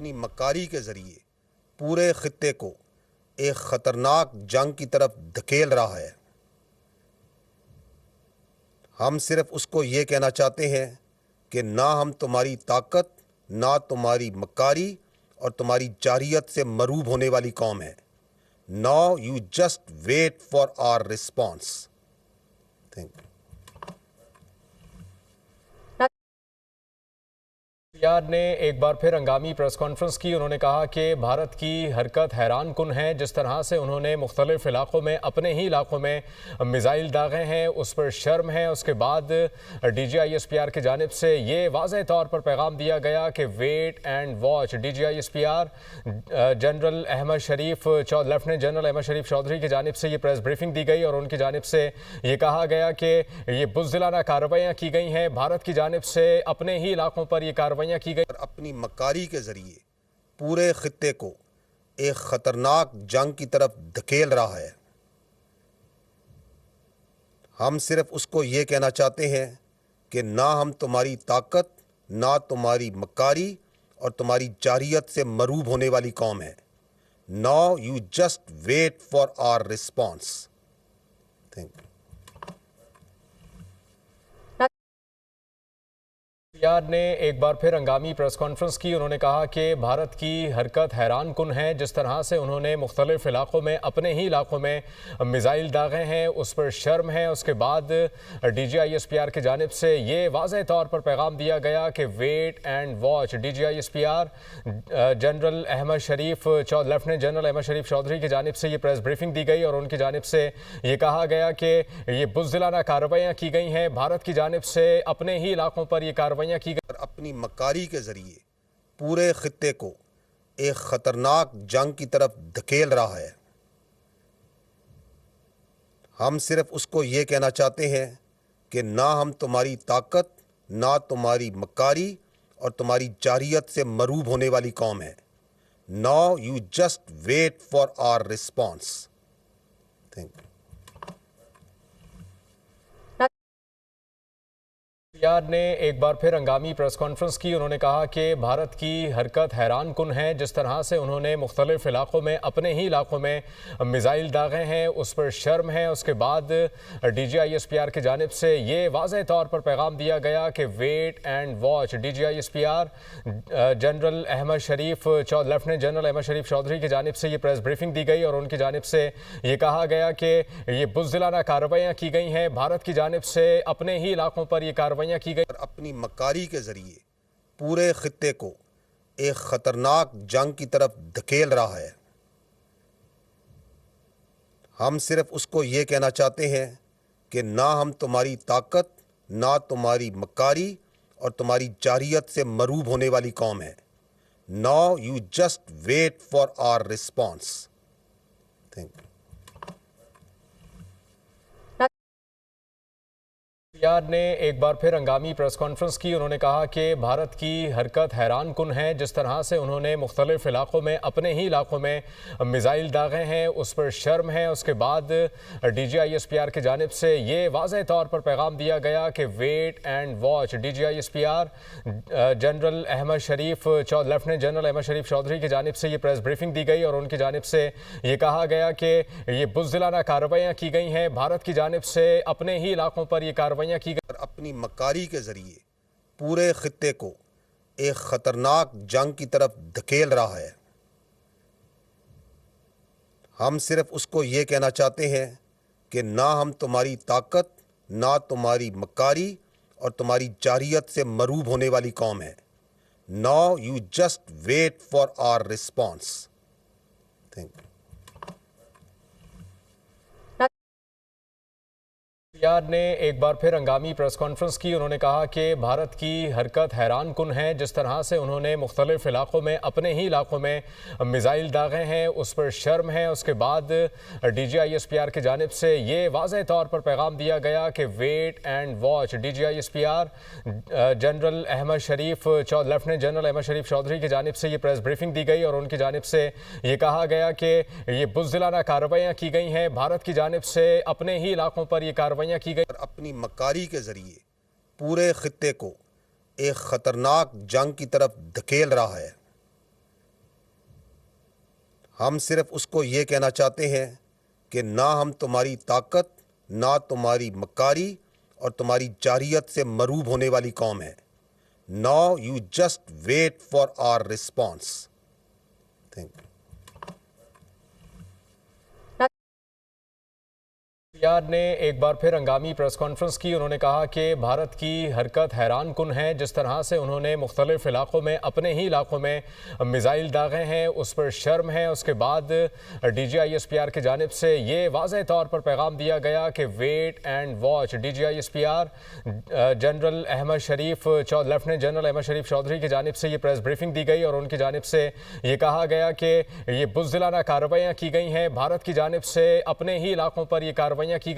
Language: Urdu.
اپنی مکاری کے ذریعے پورے خطے کو ایک خطرناک جنگ کی طرف دھکیل رہا ہے۔ ہم صرف اس کو یہ کہنا چاہتے ہیں کہ نہ ہم تمہاری طاقت، نہ تمہاری مکاری اور تمہاری جارحیت سے مروب ہونے والی قوم ہے۔ Now you just wait for our response. Thank you. یار نے ایک بار پھر ہنگامی پریس کانفرنس کی۔ انہوں نے کہا کہ بھارت کی حرکت حیران کن ہے، جس طرح سے انہوں نے مختلف علاقوں میں اپنے ہی علاقوں میں میزائل داغے ہیں، اس پر شرم ہے۔ اس کے بعد D G I S P R کی جانب سے یہ واضح طور پر پیغام دیا گیا کہ wait and watch. D G I S P R general Ahmed Sharif lieutenant general Ahmed Sharif Chaudhry کی جانب سے یہ پریس بریفنگ دی گئی اور ان کی جانب سے یہ کہا گیا کہ یہ بزدلانہ کارروائیاں کی گئی ہیں، بھارت کی جانب سے اپنے ہی علاقوں پر یہ کارروائیاں کی گئی۔ اپنی مکاری کے ذریعے پورے خطے کو ایک خطرناک جنگ کی طرف دھکیل رہا ہے۔ ہم صرف اس کو یہ کہنا چاہتے ہیں کہ نہ ہم تمہاری طاقت، نہ تمہاری مکاری اور تمہاری جارحیت سے مروب ہونے والی قوم ہے۔ Now you just wait for our response. Thank you. یار نے ایک بار پھر ہنگامی پریس کانفرنس کی۔ انہوں نے کہا کہ بھارت کی حرکت حیران کن ہے، جس طرح سے انہوں نے مختلف علاقوں میں اپنے ہی علاقوں میں میزائل داغے ہیں، اس پر شرم ہے۔ اس کے بعد D G I S P R کی جانب سے یہ واضح طور پر پیغام دیا گیا کہ wait and watch. D G I S P R general Ahmed Sharif lieutenant general Ahmed Sharif Chaudhry کی جانب سے یہ پریس بریفنگ دی گئی اور ان کی جانب سے یہ کہا گیا کہ یہ بزدلانہ کارروائیاں کی گئی ہیں، بھارت کی جانب سے اپنے ہی علاقوں پر یہ کارروائیاں کی گئی۔ اپنی مکاری کے ذریعے پورے خطے کو ایک خطرناک جنگ کی طرف دھکیل رہا ہے۔ ہم صرف اس کو یہ کہنا چاہتے ہیں کہ نہ ہم تمہاری طاقت، نہ تمہاری مکاری اور تمہاری جارحیت سے مروب ہونے والی قوم ہے۔ Now you just wait for our response. Thank you. یار نے ایک بار پھر ہنگامی پریس کانفرنس کی۔ انہوں نے کہا کہ بھارت کی حرکت حیران کن ہے، جس طرح سے انہوں نے مختلف علاقوں میں اپنے ہی علاقوں میں میزائل داغے ہیں، اس پر شرم ہے۔ اس کے بعد D G I S P R کی جانب سے یہ واضح طور پر پیغام دیا گیا کہ wait and watch. D G I S P R general Ahmed Sharif lieutenant general Ahmed Sharif Chaudhry کی جانب سے یہ پریس بریفنگ دی گئی اور ان کی جانب سے یہ کہا گیا کہ یہ بزدلانہ کارروائیاں کی گئی ہیں، بھارت کی جانب سے اپنے ہی علاقوں پر یہ کارروائیاں کی گئی۔ اپنی مکاری کے ذریعے پورے خطے کو ایک خطرناک جنگ کی طرف دھکیل رہا ہے۔ ہم صرف اس کو یہ کہنا چاہتے ہیں کہ نہ ہم تمہاری طاقت، نہ تمہاری مکاری اور تمہاری جارحیت سے مروب ہونے والی قوم ہے۔ Now you just wait for our response. Thank you. یار نے ایک بار پھر ہنگامی پریس کانفرنس کی۔ انہوں نے کہا کہ بھارت کی حرکت حیران کن ہے، جس طرح سے انہوں نے مختلف علاقوں میں اپنے ہی علاقوں میں میزائل داغے ہیں، اس پر شرم ہے۔ اس کے بعد D G I S P R کی جانب سے یہ واضح طور پر پیغام دیا گیا کہ wait and watch. D G I S P R general Ahmed Sharif lieutenant general Ahmed Sharif Chaudhry کی جانب سے یہ پریس بریفنگ دی گئی اور ان کی جانب سے یہ کہا گیا کہ یہ بزدلانہ کارروائیاں کی گئی ہیں، بھارت کی جانب سے اپنے ہی علاقوں پر یہ کارروائیاں کی گئی۔ اپنی مکاری کے ذریعے پورے خطے کو ایک خطرناک جنگ کی طرف دھکیل رہا ہے۔ ہم صرف اس کو یہ کہنا چاہتے ہیں کہ نہ ہم تمہاری طاقت، نہ تمہاری مکاری اور تمہاری جارحیت سے مروب ہونے والی قوم ہے۔ Now you just wait for our response. Thank you. یار نے ایک بار پھر ہنگامی پریس کانفرنس کی۔ انہوں نے کہا کہ بھارت کی حرکت حیران کن ہے، جس طرح سے انہوں نے مختلف علاقوں میں اپنے ہی علاقوں میں میزائل داغے ہیں، اس پر شرم ہے۔ اس کے بعد D G I S P R کی جانب سے یہ واضح طور پر پیغام دیا گیا کہ wait and watch. D G I S P R general Ahmed Sharif lieutenant general Ahmed Sharif Chaudhry کی جانب سے یہ پریس بریفنگ دی گئی اور ان کی جانب سے یہ کہا گیا کہ یہ بزدلانہ کارروائیاں کی گئی ہیں، بھارت کی جانب سے اپنے ہی علاقوں پر یہ کارروائیاں کی گئی۔ اپنی مکاری کے ذریعے پورے خطے کو ایک خطرناک جنگ کی طرف دھکیل رہا ہے۔ ہم صرف اس کو یہ کہنا چاہتے ہیں کہ نہ ہم تمہاری طاقت، نہ تمہاری مکاری اور تمہاری جارحیت سے مروب ہونے والی قوم ہے. Now you just wait for our response. Thank you. یار نے ایک بار پھر ہنگامی پریس کانفرنس کی. انہوں نے کہا کہ بھارت کی حرکت حیران کن ہے. جس طرح سے انہوں نے مختلف علاقوں میں اپنے ہی علاقوں میں میزائل داغے ہیں اس پر شرم ہے. اس کے بعد D G I S P R کی جانب سے یہ واضح طور پر پیغام دیا گیا کہ wait and watch. D G I S P R general Ahmed Sharif lieutenant general Ahmed Sharif Chaudhry کی جانب سے یہ پریس بریفنگ دی گئی اور ان کی جانب سے یہ کہا گیا کہ یہ بزدلانہ کارروائیاں کی گئی ہیں. بھارت کی جانب سے اپنے ہی علاقوں پر یہ کارروائیاں کی